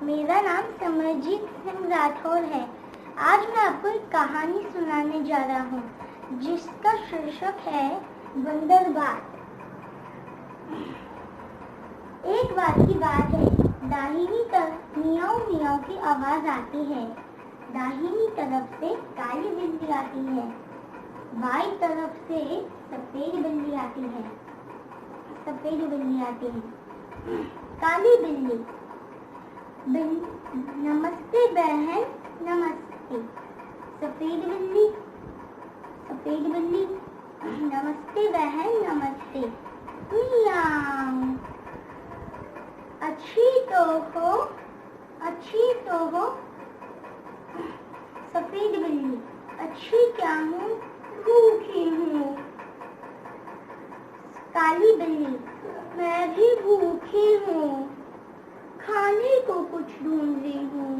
मेरा नाम समरजीत सिंह राठौर है। आज मैं आपको एक कहानी सुनाने जा रहा हूँ जिसका शीर्षक है बंदर बात। एक बार की बात है, दाहिनी तरफ मियाऊ मियाऊ की आवाज आती है। दाहिनी तरफ से काली बिल्ली आती है, बाई तरफ से सफेद बिल्ली आती है। काली बिल्ली, नमस्ते बहन, नमस्ते। सफेद बिल्ली, नमस्ते बहन, नमस्ते। मियाऊ, अच्छी तो हो। सफेद बिल्ली, अच्छी क्या हूँ, भूखी हूँ। काली बिल्ली, मैं भी भूखी हूँ, खाने को कुछ ढूंढ रही हूँ।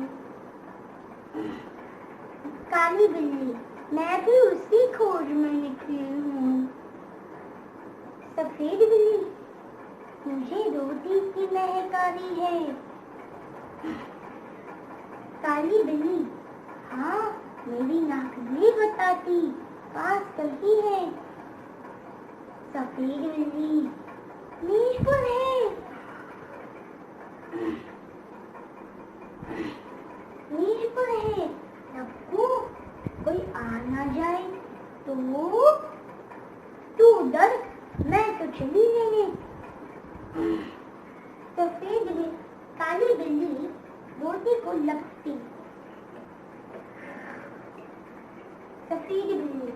काली बिल्ली, मैं भी उसी खोज में निकली हूँ। सफेद बिल्ली, मुझे रोटी की महक आ रही है। काली बिल्ली, हाँ, मेरी नाक नहीं बताती, पास कहीं है। सफेद बिल्ली, मेज पर है। सबको कोई आ ना जाए तू डर, मैं तो चली लेने। काली बिल्ली रोटी को लपकती। सफेद बिल्ली,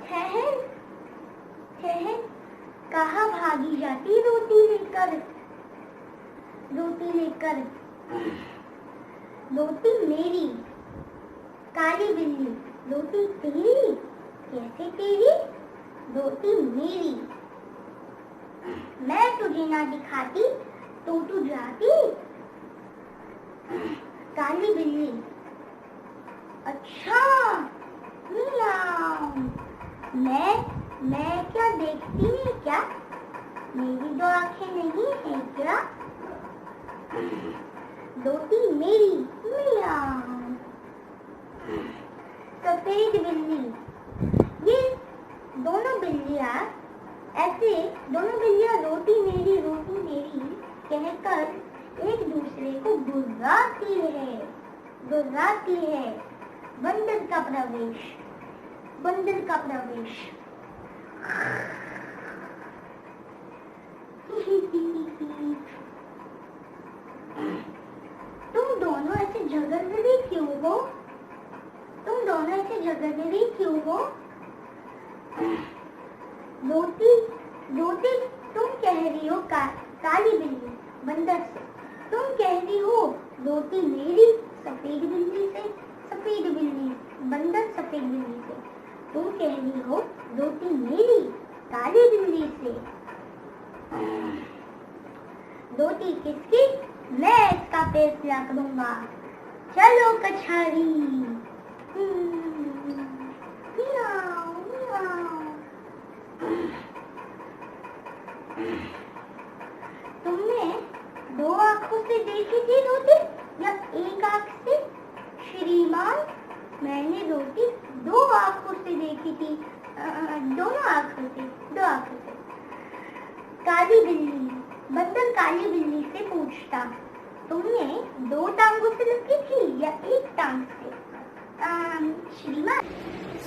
ठहर, कहाँ भागी जाती रोटी लेकर। रोटी मेरी। काली बिल्ली, रोटी तेरी? कैसे तेरी? रोटी मेरी। मैं तुझे ना दिखाती तो तू जाती। काली बिल्ली, अच्छा, मियाऊ। मैं क्या देखती है क्या? मेरी दो आंखें नहीं है क्या? रोटी मेरी, मियाऊ। सफेद बिल्ली, ये दोनों बिल्लियाँ रोटी मेरी कहकर एक दूसरे को गुर्राती है। बंदर का प्रवेश। तुम दोनों ऐसे झगड़ रही क्यों हो? रोटी तुम कह रही हो काली बिल्ली बंदर से। तुम कह रही हो रोटी मेरी सफेद बिल्ली से। बंदर सफेद बिल्ली से। तुम कह रही हो रोटी मेरी काली बिल्ली से। रोटी किसकी? मैं इसका फैसला करूंगा। चलो कछारी। तुमने दो आंखों से देखी थी रोटी या एक आंख से? श्रीमान, मैंने रोटी दो आंखों से देखी थी। दोनों आंखों से। काली बिल्ली, बंदर काली बिल्ली से पूछता, तुमने दो टांगों से लगी थी या एक टांग से? श्रीमान।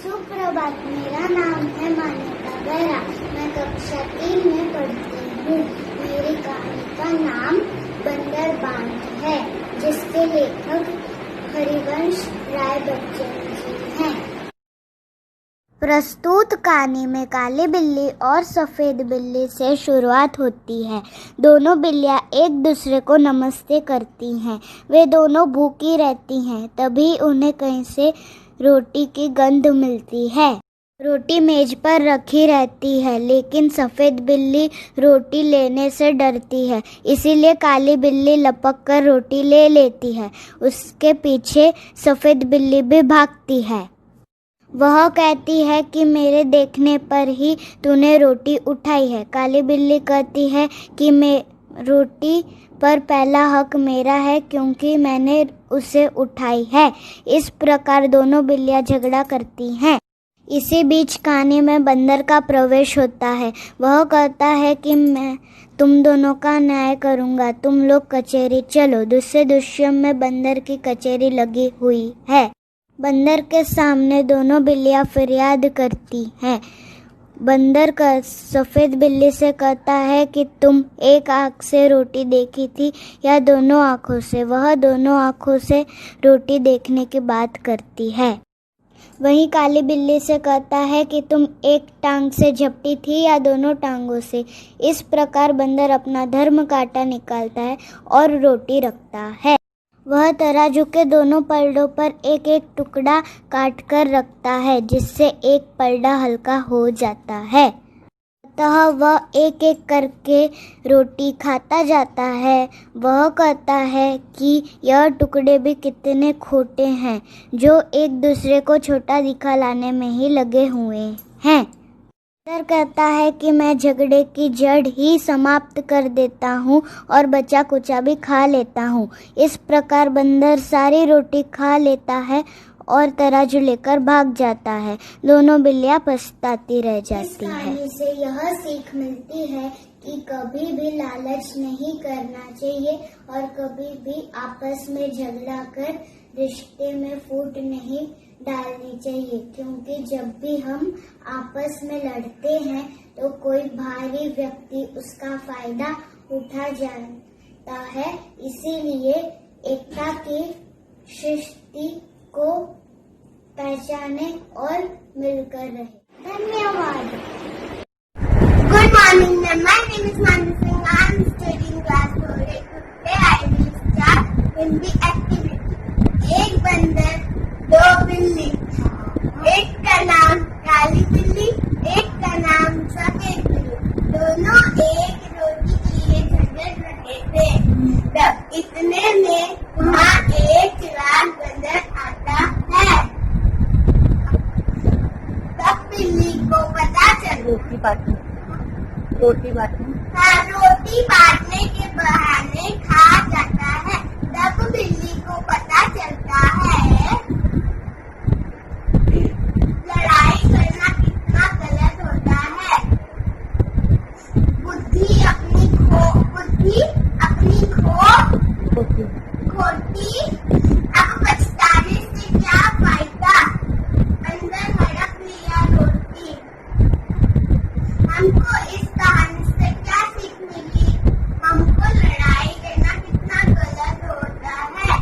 सुप्रभात, मेरा नाम है मान्यता बेरा। मैं कक्षा 3 में पढ़ती हूँ। मेरी कहानी का नाम बंदर बांध है, जिसके लेखक हरिवंश राय बच्चन जी हैं। प्रस्तुत कहानी में काली बिल्ली और सफेद बिल्ली से शुरुआत होती है। दोनों बिल्लियाँ एक दूसरे को नमस्ते करती हैं। वे दोनों भूखी रहती हैं। तभी उन्हें कहीं से रोटी की गंध मिलती है। रोटी मेज पर रखी रहती है, लेकिन सफेद बिल्ली रोटी लेने से डरती है। इसीलिए काली बिल्ली लपक कर रोटी ले लेती है। उसके पीछे सफेद बिल्ली भी भागती है। वह कहती है कि मेरे देखने पर ही तूने रोटी उठाई है। काली बिल्ली कहती है कि मैं रोटी पर पहला हक मेरा है क्योंकि मैंने उसे उठाई है। इस प्रकार दोनों बिल्लियां झगड़ा करती हैं। इसी बीच कहानी में बंदर का प्रवेश होता है। वह कहता है कि मैं तुम दोनों का न्याय करूंगा, तुम लोग कचहरी चलो। दूसरे दृश्य में बंदर की कचहरी लगी हुई है। बंदर के सामने दोनों बिल्लियां फरियाद करती हैं। बंदर का सफेद बिल्ली से कहता है कि तुम एक आंख से रोटी देखी थी या दोनों आंखों से। वह दोनों आंखों से रोटी देखने की बात करती है। वहीं काली बिल्ली से कहता है कि तुम एक टांग से झपटी थी या दोनों टांगों से। इस प्रकार बंदर अपना धर्म कांटा निकालता है और रोटी रखता है। वह तराजू के दोनों पलड़ों पर एक एक टुकड़ा काट कर रखता है, जिससे एक पलड़ा हल्का हो जाता है। अतः वह एक एक करके रोटी खाता जाता है। वह कहता है कि यह टुकड़े भी कितने खोटे हैं, जो एक दूसरे को छोटा दिखाने में ही लगे हुए हैं। बंदर कहता है कि मैं झगड़े की जड़ ही समाप्त कर देता हूँ और बचा कुचा भी खा लेता हूँ। इस प्रकार बंदर सारी रोटी खा लेता है और तराजू लेकर भाग जाता है। दोनों बिल्लियां पछताती रह जाती हैं। इस कहानी से यह सीख मिलती है कि कभी भी लालच नहीं करना चाहिए और कभी भी आपस में झगड़ा कर रिश्ते में फूट नहीं डालनी चाहिए, क्योंकि जब भी हम आपस में लड़ते हैं तो कोई बाहरी व्यक्ति उसका फायदा उठा जाता है। इसीलिए एकता की सृष्टि को पहचाने और मिलकर रहे। धन्यवाद। Good morning, ma'am. My name is Manu Singh. I am studying class 4A. Today I will start Hindi activity. एक बंदर, दो बिल्ली। एक का नाम काली बिल्ली, एक का नाम सफेद बिल्ली। दोनों एक रोटी के लिए झगड़ रहे थे। तब इतने में वहाँ एक चालाक बंदर आता है। तब बिल्ली को पता चल रोटी बांटने के बहाने खा जाता है। तब बिल्ली को पता चलता है लड़ाई करना कितना गलत होता है। बुद्धि अपनी खोटी, अब पछताने से क्या फायदा। अंदर हड़प लिया रोटी। हमको इस कहानी से क्या सीख मिली? हमको लड़ाई करना कितना गलत होता है।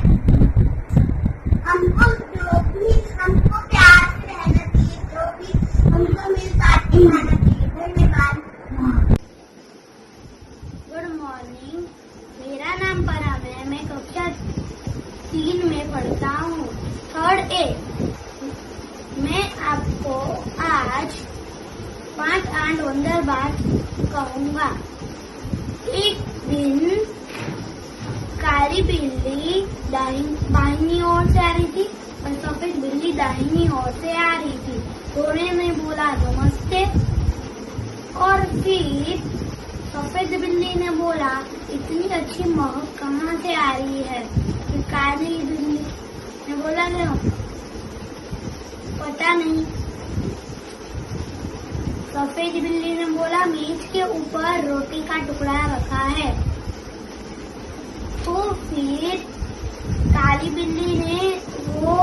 हमको प्यार से रहना चाहिए, जो भी हमको मिल पाती खाना चाहिए। धन्यवाद। गुड मॉर्निंग, मेरा नाम परम है। मैं कक्षा 3 में पढ़ता हूँ, 3rd A। मैं आपको आज 5 आंट वंडर बात कहूँगा। एक दिन काली बिल्ली बाहिनी ओर से आ रही थी और सफेद बिल्ली दाहिनी ओर से आ रही थी। दोनों ने बोला नमस्ते, और फिर सफेद बिल्ली ने बोला इतनी अच्छी महक कहाँ से आ रही है। फिर काली बिल्ली ने बोला पता नहीं। सफेद बिल्ली ने बोला मेज के ऊपर रोटी का टुकड़ा रखा है। तो फिर काली बिल्ली ने वो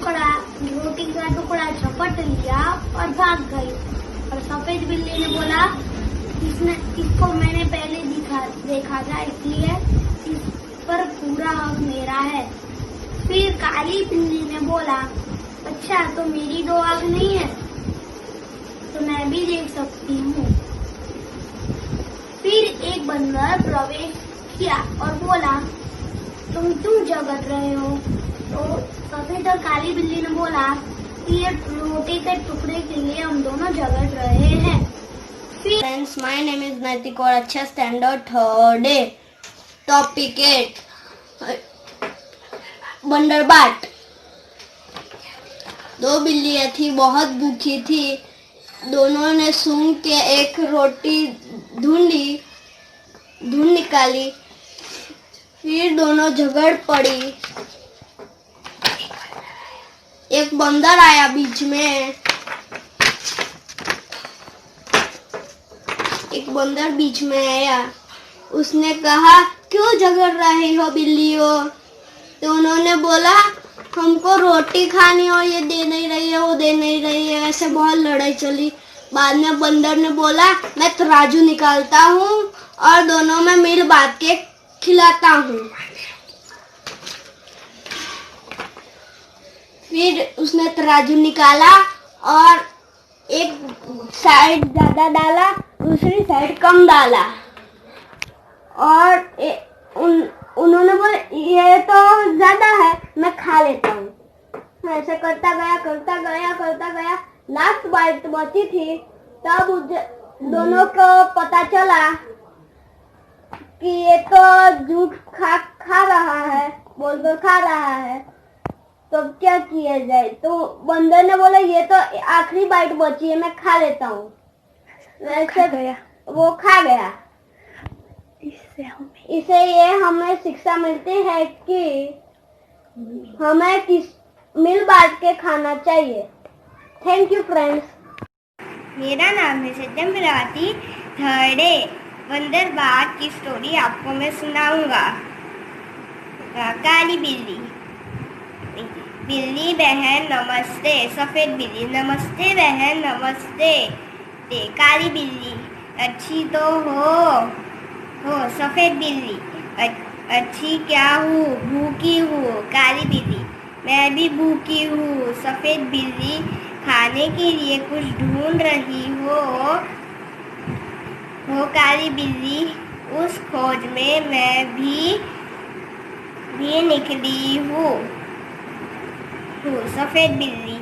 रोटी का टुकड़ा झपट लिया और भाग गई। और सफेद बिल्ली ने बोला इसको मैंने पहले देखा था, इसलिए इस पर पूरा हक मेरा है। फिर काली बिल्ली ने बोला अच्छा, तो मेरी 2 आंख नहीं है तो मैं भी देख सकती हूँ। फिर एक बंदर प्रवेश किया और बोला तुम क्यों झगड़ रहे हो? तो सफेद और काली बिल्ली ने बोला ये रोटी के टुकड़े के लिए हम दोनों झगड़ रहे हैं। Friends, my name is Naitik और अच्छा स्टैंडर्ड 3rd A। टॉपिक 8 बंदर बाट। 2 बिल्लियाँ थी, बहुत भूखी थी। दोनों ने सूंघ के एक रोटी ढूंढी। धूल निकाली। फिर दोनों झगड़ पड़ी। एक बंदर आया बीच में। एक बंदर बीच में आया। उसने कहा, क्यों झगड़ रही हो बिल्लियों? तो उन्होंने बोला, हमको रोटी खानी और ये दे नहीं रही है, वो दे नहीं रही है। ऐसे बहुत लड़ाई चली। बाद में बंदर ने बोला, मैं तराजू निकालता हूँ और दोनों में मिल बांट के खिलाता हूँ। फिर उसने तराजू निकाला और एक साइड ज्यादा डाला, दूसरी साइड कम डाला। और उन्होंने बोला, ये तो ज्यादा है, मैं खा लेता हूँ। ऐसे करता गया। लास्ट बाइट बची थी। तब दोनों को पता चला कि ये तो झूठ खा रहा है, बोल खा रहा है। तो क्या किया जाए? तो बंदर ने बोला, ये तो आखिरी बाइट बची है, मैं खा लेता हूँ। वैसे वो खा गया। इससे ये हमें शिक्षा मिलती है कि हमें मिल बांट के खाना चाहिए। Thank you friends. मेरा नाम है सत्यम बिलावती। थर्ड डे बंदर बात की स्टोरी आपको मैं सुनाऊंगा। काली बिल्ली। बिल्ली बहन नमस्ते। सफेद बिल्ली, नमस्ते बहन नमस्ते। काली बिल्ली, अच्छी तो हो। सफेद बिल्ली, अच्छी क्या हूँ? भूखी हूँ। काली बिल्ली, मैं भी भूखी हूँ। सफेद बिल्ली, खाने के लिए कुछ ढूंढ रही हो? काली बिल्ली, उस खोज में मैं भी निकली हूँ। सफेद बिल्ली,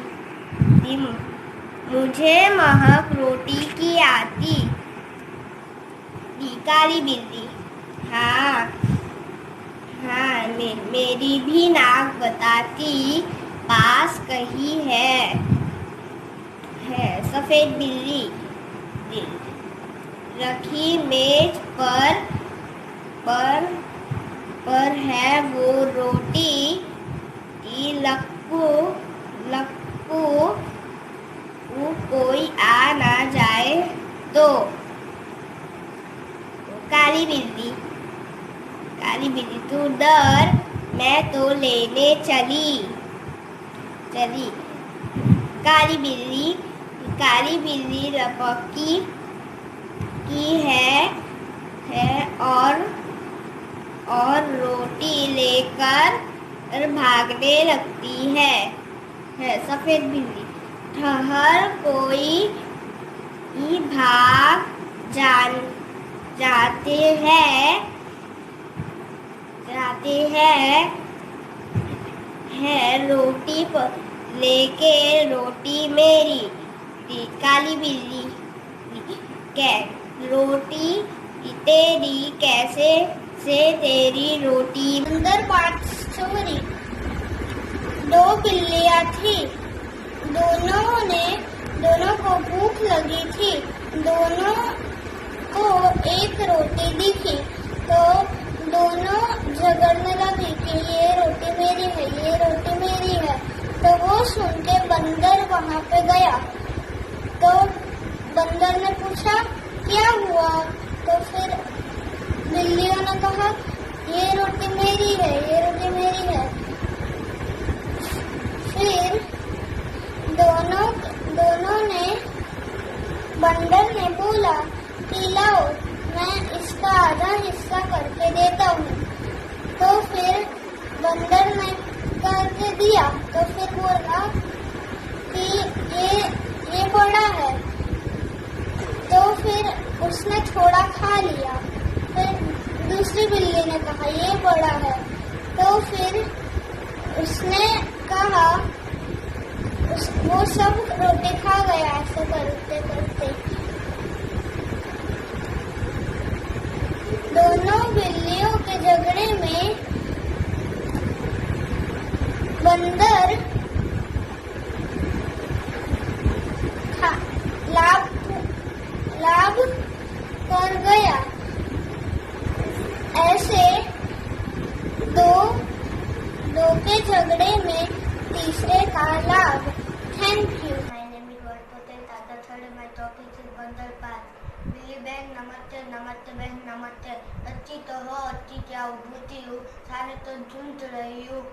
मुझे महक रोटी की आती। काली बिल्ली, हाँ, मेरी भी नाक बताती, पास कहीं है। सफेद बिल्ली, रखी मेज पर है वो रोटी। लक्कू कोई आ ना जाए तो। काली बिल्ली, तू डर, मैं तो लेने चली। काली बिल्ली लपकी की है और रोटी लेकर भागने लगती है। सफेद बिल्ली, ठहर, कोई भाग जाते हैं रोटी पर लेके, रोटी मेरी। काली बिल्ली, रोटी तेरी, कैसे से तेरी रोटी? बंदर बात स्टोरी। दो बिल्लियाँ थी। दोनों को भूख लगी थी। दोनों को एक रोटी दिखी तो दोनों झगड़ने लगी कि ये रोटी मेरी है, ये रोटी मेरी है। तो वो सुन के बंदर वहाँ पे गया। तो बंदर ने पूछा, क्या हुआ? तो फिर बिल्लियों ने कहा, ये रोटी मेरी है, ये रोटी मेरी है। फिर दोनों ने, बंदर ने बोला कि लाओ, मैं इसका आधा हिस्सा करके देता हूँ। तो फिर बंदर ने करके दिया। तो फिर बोला कि ये बड़ा है। तो फिर उसने थोड़ा खा लिया। फिर दूसरी बिल्ली ने कहा, ये बड़ा है। तो फिर उसने कहा, वो सब रोटी खा गया। ऐसे करते करते दोनों बिल्लियों के झगड़े में बंदर लाभ कर गया। छोटे झगड़े में तीसरे का लाभ। Thank you. My name is Varpote Tata. Third, my topic is बंदर पास। बिल्ली बहन नमस्ते, नमस्ते बहन नमस्ते। अच्छी तो हो, अच्छी क्या हो, भूती हूँ, सारे तो झूठ रही हूँ।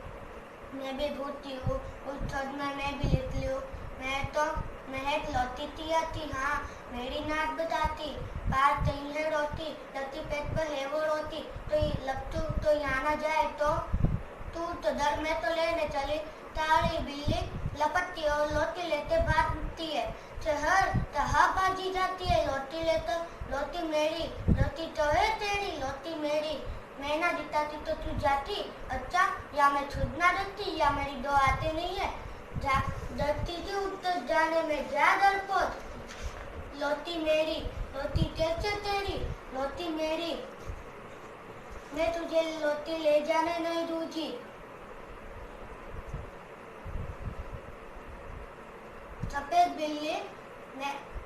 मैं भी भूती हूँ, उस छत में मैं भी निकली हूँ। मैं तो महक लौटी थी आती, हाँ मेरी नाक बताती, पास नहीं है रोती, लती पेट पर है वो रोती, तो लगतू तो यहाँ ना जाए तो तू तो डर में तो लेने चली, तारी बिल्ली लपटती और लोटी लेते भागती है, शहर तहा भागी जाती है, लोटी ले तो लोटी मेरी, लोटी तो है तेरी, लोटी मेरी, मैं ना जिताती तो तू जाती, अच्छा या मैं खुद ना डरती या मेरी दो आती नहीं है, डरती थी उत्तर जाने में जा डरपोक, लोटी मेरी, लोटी कैसे तेरी, लोटी मेरी, मैं तुझे लोटी ले जाने नहीं दूंगी। सफेद बिल्ली,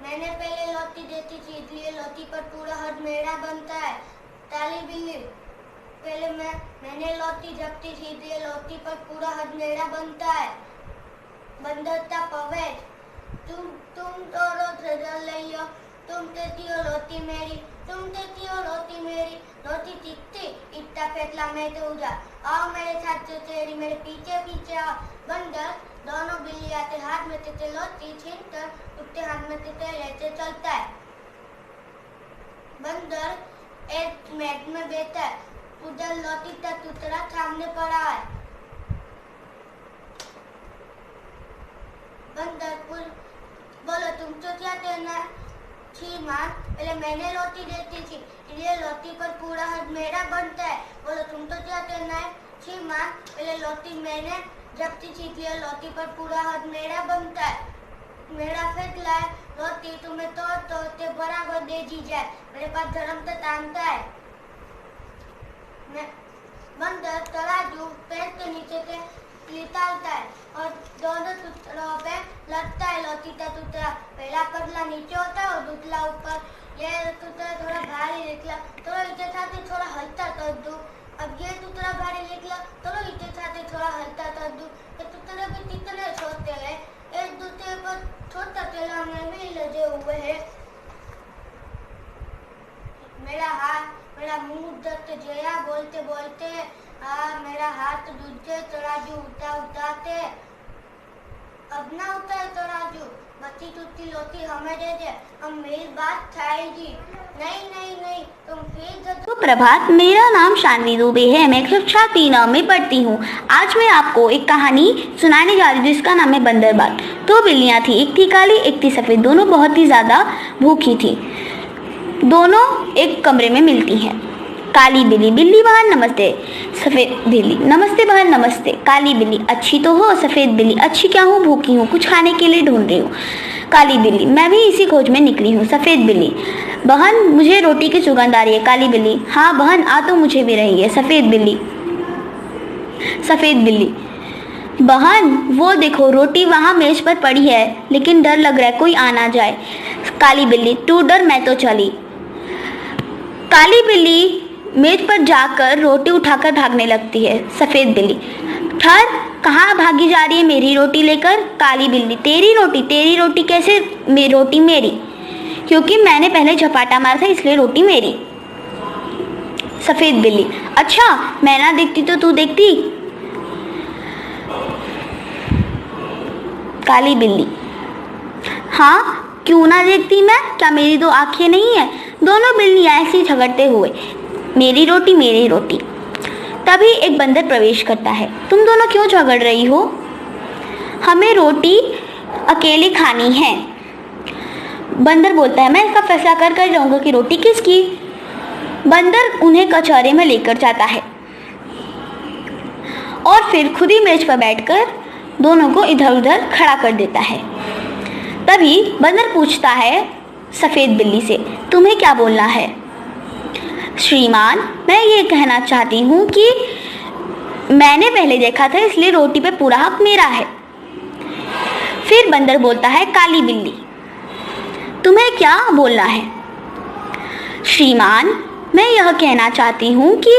मैंने पहले लौटी देती थी इसलिए लौटी पर पूरा हद मेरा बनता है। काली बिल्ली, पहले मैंने लौटी जपती थी इसलिए लौटी पर पूरा हद मेरा बनता है। बंदर का पवेज, तुम तो रोज डर रही हो, तुम कहती हो लौटी मेरी, तुम कहती हो लौटी मेरी, लौटी चित्ती इतना फैसला मैं दूंगा, आओ मेरे साथ तेरी मेरे पीछे पीछे आओ। बंदर दोनों बिल्ली आते हाथ में तेते लौटी छीनकर उसके हाथ में तेते लेते चलता है। बंदर एक मैट में बैठा है, उधर लौटी का टुकड़ा सामने पड़ा है। बंदर बोलो तुम तो क्या कहना है? छी मां, पहले मैंने लौटी देती थी इसलिए लौटी पर पूरा हद मेरा बनता है। बोलो तुम तो क्या कहना है? छी मां, पहले लौटी मैंने जपती थी इसलिए लौटी पर पूरा हद मेरा बनता है। मेरा फैसला है, लौटी तुम्हें तोड़ते बराबर दे दी जाए, मेरे पास धर्म तो तानता है। बंदर तराजू पैर के नीचे से निकालता है और दोनों टुकड़ों पे लगता है लौटी का टुकड़ा, पहला पतला नीचे होता है और दूसरा ऊपर। ये टुकड़ा थोड़ा भारी निकला, थोड़ा इसके साथ ही थोड़ा हल्का कर दूं। अब ये टुकड़ा भारी निकला, थोड़ा इसके साथ ही थोड़ा हल्का कर दूं। ये टुकड़े भी कितने छोटे हैं, एक दूसरे पर छोटा चलाने में लगे हुए हैं। मेरा मुंह दर्द जया बोलते बोलते, मेरा हाथ दूसरे तराजू उठाते, अब ना उठाए तराजू, बची टूटी लोटी हमें दे दे, हम मेरी बात खाएगी। नहीं, तुम फिर तो प्रभात, मेरा नाम शानवी दुबे है, मैं कक्षा 3 में पढ़ती हूँ। आज मैं आपको एक कहानी सुनाने जा रही हूँ जिसका नाम है बंदर बात। 2 बिल्लियाँ थी, एक थी काली एक थी सफ़ेद, दोनों बहुत ही ज़्यादा भूखी थी। दोनों एक कमरे में मिलती हैं। काली बिल्ली, बिल्ली बहन नमस्ते। सफ़ेद बिल्ली, नमस्ते बहन नमस्ते। काली बिल्ली, अच्छी तो हो। सफ़ेद बिल्ली, अच्छी क्या हूँ, भूखी हूँ, कुछ खाने के लिए ढूंढ रही हूँ। काली बिल्ली, मैं भी इसी खोज में निकली हूँ। सफ़ेद बिल्ली, बहन मुझे रोटी की सुगंध आ रही है। काली बिल्ली, हाँ बहन आ तो मुझे भी रही है। सफ़ेद बिल्ली, बहन वो देखो रोटी वहाँ मेज पर पड़ी है, लेकिन डर लग रहा है कोई आ ना जाए। काली बिल्ली, तू डर मैं तो चली। काली बिल्ली मेज पर जाकर रोटी उठाकर भागने लगती है। सफ़ेद बिल्ली, ठहर, कहाँ भागी जा रही है मेरी रोटी लेकर? काली बिल्ली, तेरी रोटी कैसे? रोटी मेरी, क्योंकि मैंने पहले झपाटा मारा था इसलिए रोटी मेरी। सफ़ेद बिल्ली, अच्छा मैं ना देखती तो तू देखती। काली बिल्ली, हाँ क्यों ना देखती मैं, क्या मेरी 2 आँखें नहीं है? दोनों बिल्लियाँ ऐसे झगड़ते हुए, मेरी रोटी। तभी एक बंदर प्रवेश करता है। तुम दोनों क्यों झगड़ रही हो? हमें रोटी अकेली खानी है। बंदर बोलता है, मैं इसका फैसला कर जाऊंगा कि रोटी किसकी। बंदर उन्हें कचहरे में लेकर जाता है और फिर खुद ही मेज पर बैठकर दोनों को इधर उधर खड़ा कर देता है। तभी बंदर पूछता है सफ़ेद बिल्ली से, तुम्हें क्या बोलना है? श्रीमान, मैं ये कहना चाहती हूँ कि मैंने पहले देखा था इसलिए रोटी पे पूरा हक मेरा है। फिर बंदर बोलता है, काली बिल्ली, तुम्हें क्या बोलना है? श्रीमान, मैं यह कहना चाहती हूँ कि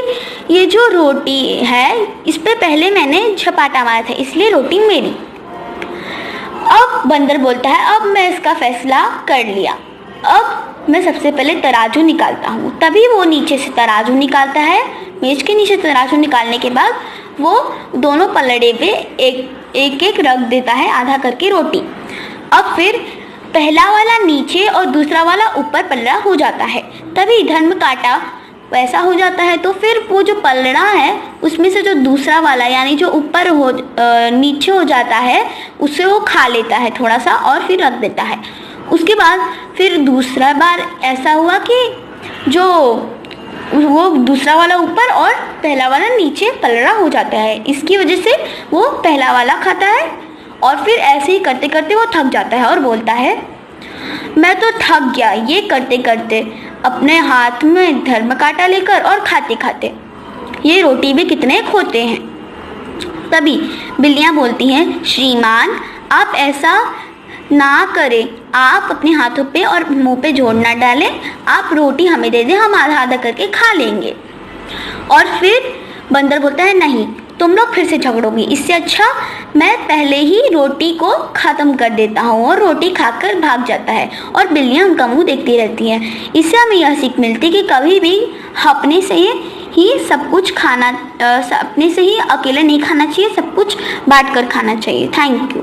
ये जो रोटी है इस पे पहले मैंने झपाटा मारा था, इसलिए रोटी मेरी। अब बंदर बोलता है अब मैं इसका फैसला कर लिया, अब मैं सबसे पहले तराजू निकालता हूँ। तभी वो नीचे से तराजू निकालता है। मेज के नीचे तराजू निकालने के बाद वो दोनों पलड़े पे एक एक रख देता है, आधा करके रोटी। अब फिर पहला वाला नीचे और दूसरा वाला ऊपर पलड़ा हो जाता है। तभी धर्म काटा वैसा हो जाता है। तो फिर वो जो पलड़ा है उसमें से जो दूसरा वाला यानी जो ऊपर नीचे हो जाता है उसे वो खा लेता है थोड़ा सा और फिर रख देता है। उसके बाद फिर दूसरा बार ऐसा हुआ कि जो वो दूसरा वाला ऊपर और पहला वाला नीचे पलड़ा हो जाता है। इसकी वजह से वो पहला वाला खाता है और फिर ऐसे ही करते करते वो थक जाता है और बोलता है मैं तो थक गया ये करते करते, अपने हाथ में धर्म कांटा लेकर और खाते खाते। ये रोटी भी कितने खोते हैं। तभी बिल्लियाँ बोलती हैं श्रीमान आप ऐसा ना करें, आप अपने हाथों पे और मुंह पे जोर ना डालें, आप रोटी हमें दे दें, हम आधा आधा करके खा लेंगे। और फिर बंदर बोलता है नहीं तुम लोग फिर से झगड़ोगी, इससे अच्छा मैं पहले ही रोटी को ख़त्म कर देता हूँ। और रोटी खाकर भाग जाता है और बिल्लियाँ उनका मुँह देखती रहती हैं। इससे हमें यह सीख मिलती है कि कभी भी अपने से ही सब कुछ खाना, अपने से ही अकेले नहीं खाना चाहिए, सब कुछ बांट कर खाना चाहिए। Thank you.